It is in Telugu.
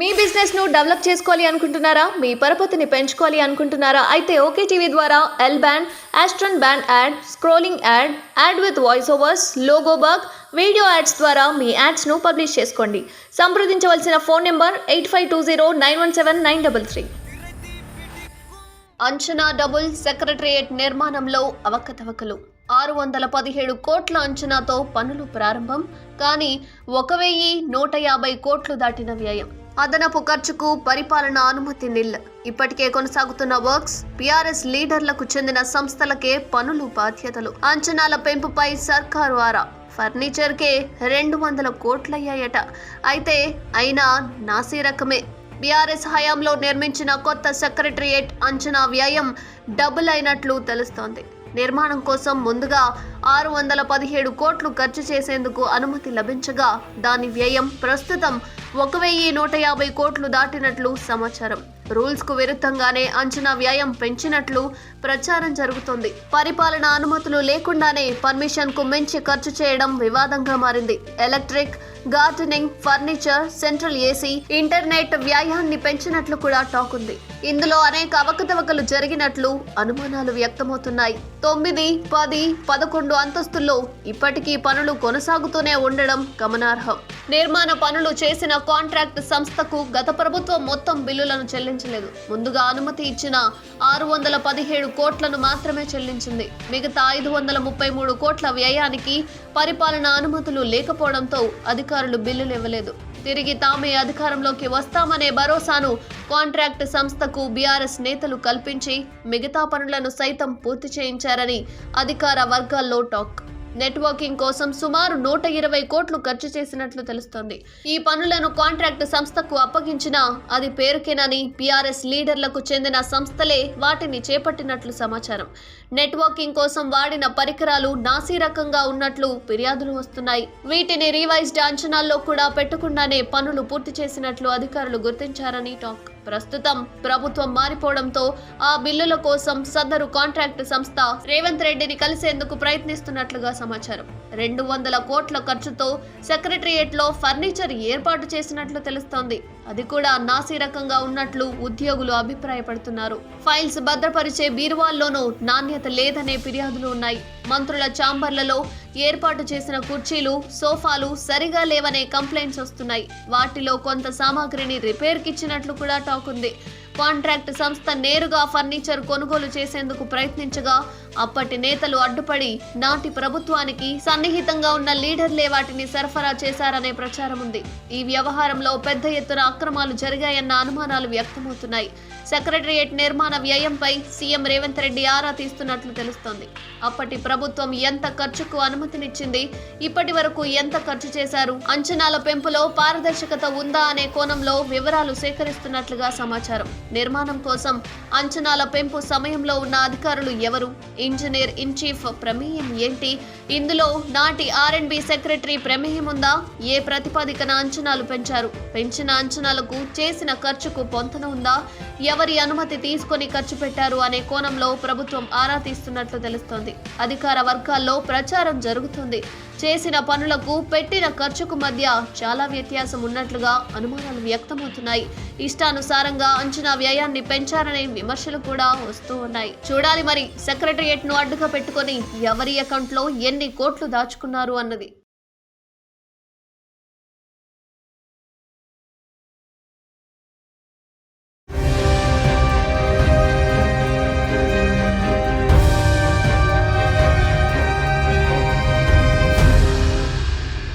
మీ బిజినెస్ ను డెవలప్ చేసుకోవాలి అనుకుంటున్నారా? మీ పరపతిని పెంచుకోవాలి అనుకుంటున్నారా? అయితే ఓకే టీవీ ద్వారా L band, Aston band ad, scrolling ad, ad with voice overs, logo bug, video ads ద్వారా మీ యాడ్స్ ను పబ్లిష్ చేసుకోండి. సంప్రదించవలసిన ఫోన్ నెంబర్ 8520917933. అంచనా డబుల్ సెక్రటరియట్ నిర్మాణంలో అవకతవకలు. 617 కోట్ల అంచనాతో పనులు ప్రారంభం, కానీ 1150 కోట్లు దాటిన వ్యయం. అదనపు ఖర్చుకు పరిపాలన అనుమతి నిల్. ఇప్పటికే కొనసాగుతున్న వర్క్స్, బీఆర్ఎస్ లీడర్లకు చెందిన సంస్థలకే పనులు బాధ్యతలు. అంచనాల పెంపుపై సర్కారు ఆరా. ఫర్నిచర్కే 200 కోట్లయ్యాయట. అయితే అయినా నాసీ రకమే. బీఆర్ఎస్ హయాంలో నిర్మించిన కొత్త సెక్రటరియట్ అంచనా వ్యయం డబుల్ అయినట్లు తెలుస్తోంది. నిర్మాణం కోసం ముందుగా 617 కోట్లు ఖర్చు చేసేందుకు అనుమతి లభించగా దాని వ్యయం ప్రస్తుతం 1150 కోట్లు దాటినట్లు సమాచారం. రూల్స్ కు విరుద్ధంగానే అంచనా వ్యయం పెంచినట్లు ప్రచారం జరుగుతోంది. పరిపాలన అనుమతులు లేకుండానే పర్మిషన్ కు మించి ఖర్చు చేయడం వివాదంగా మారింది. Electric, gardening, furniture, central AC, internet వ్యయాన్ని పెంచినట్లు కూడా టాక్ ఉంది. ఇందులో అనేక అవకతవకలు జరిగినట్లు అనుమానాలు వ్యక్తమవుతున్నాయి. 9, 10, 11 అంతస్తుల్లో ఇప్పటికీ పనులు కొనసాగుతూనే ఉండడం గమనార్హం. నిర్మాణ పనులు చేసిన కాంట్రాక్ట్ సంస్థకు గత ప్రభుత్వం మొత్తం బిల్లులను చెల్లించలేదు. ముందుగా అనుమతి ఇచ్చిన 617 కోట్లను మాత్రమే చెల్లించింది. మిగతా 533 కోట్ల వ్యయానికి పరిపాలన అనుమతులు లేకపోవడంతో అధికారులు బిల్లులు ఇవ్వలేదు. తిరిగి తామే అధికారంలోకి వస్తామనే భరోసాను కాంట్రాక్ట్ సంస్థకు బీఆర్ఎస్ నేతలు కల్పించి మిగతా పనులను సైతం పూర్తి చేయించారని అధికార వర్గాల్లో టాక్. నెట్వర్కింగ్ కోసం సుమారు 120 కోట్లు ఖర్చు చేసినట్లు తెలుస్తోంది. ఈ పనులను కాంట్రాక్ట్ సంస్థకు అప్పగించినా అది పేరుకేనని బీఆర్ఎస్ లీడర్లకు చెందిన సంస్థలే వాటిని చేపట్టినట్లు సమాచారం. నెట్వర్కింగ్ కోసం వాడిన పరికరాలు నాసీ రకంగా ఉన్నట్లు ఫిర్యాదులు వస్తున్నాయి. వీటిని రివైజ్డ్ అంచనాల్లో కూడా పెట్టకుండానే పనులు పూర్తి చేసినట్లు అధికారులు గుర్తించారని టాక్. ప్రస్తుతం ప్రభుత్వం మారిపోవడంతో ఆ బిల్లుల కోసం సదరు కాంట్రాక్ట్ సంస్థ రేవంత్ రెడ్డిని కలిసేందుకు ప్రయత్నిస్తున్నట్లుగా సమాచారం. 200 కోట్ల ఖర్చుతో సెక్రటరియట్ లో ఫర్నిచర్ ఏర్పాటు చేసినట్లు తెలుస్తోంది. అది కూడా నాసీ రకంగా ఉన్నట్లు ఉద్యోగులు అభిప్రాయపడుతున్నారు. ఫైల్స్ భద్రపరిచే బీరువాల్లోనూ నాణ్యత లేదనే ఫిర్యాదులు ఉన్నాయి. మంత్రుల ఛాంబర్లలో ఏర్పాటు చేసిన కుర్చీలు, సోఫాలు సరిగా లేవనే కంప్లైంట్స్ వస్తున్నాయి. వాటిలో కొంత సామాగ్రిని రిపేర్కి ఇచ్చినట్లు కూడా టాక్ ఉంది. కాంట్రాక్ట్ సంస్థ నేరుగా ఫర్నిచర్ కొనుగోలు చేసేందుకు ప్రయత్నించగా అప్పటి నేతలు అడ్డుపడి నాటి ప్రభుత్వానికి సన్నిహితంగా ఉన్న లీడర్లే వాటిని సరఫరా చేశారనే ప్రచారం ఉంది. ఈ వ్యవహారంలో పెద్ద ఎత్తున అక్రమాలు జరిగాయన్న అనుమానాలు వ్యక్తమవుతున్నాయి. సెక్రటరియట్ నిర్మాణ వ్యయంపై సీఎం రేవంత్ రెడ్డి ఆరా తీస్తున్నట్లు తెలుస్తోంది. అప్పటి ప్రభుత్వం ఎంత ఖర్చుకు అనుమతినిచ్చింది, ఇప్పటి వరకు ఎంత ఖర్చు చేశారు, అంచనాల పెంపులో పారదర్శకత ఉందా అనే కోణంలో వివరాలు సేకరిస్తున్నట్లుగా సమాచారం. నిర్మాణం కోసం అంచనాల పెంపు సమయంలో ఉన్న అధికారులు ఎవరు, ఇంజనీర్ ఇన్ చీఫ్ ప్రమేయం ఏంటి, ఇందులో నాటి R&B సెక్రటరీ ప్రమేయం ఉందా, ఏ ప్రతిపాదికన అంచనాలు పెంచారు, పెంచిన అంచనాలకు చేసిన ఖర్చుకు పొంతన ఉందా, ఎవరి అనుమతి తీసుకొని ఖర్చు పెట్టారు అనే కోణంలో ప్రభుత్వం ఆరా తీస్తున్నట్లు తెలుస్తోంది. అధికార వర్గాల్లో ప్రచారం జరుగుతుంది. చేసిన పనులకు పెట్టిన ఖర్చుకు మధ్య చాలా వ్యత్యాసం ఉన్నట్లుగా అనుమానాలు వ్యక్తమవుతున్నాయి. ఇష్టానుసారంగా అంచనా వ్యయాన్ని పెంచారనే విమర్శలు కూడా వస్తూ ఉన్నాయి. చూడాలి మరి సెక్రటరియట్ ను అడ్డుగా పెట్టుకొని ఎవరి అకౌంట్లో ఎన్ని కోట్లు దాచుకున్నారు అన్నది.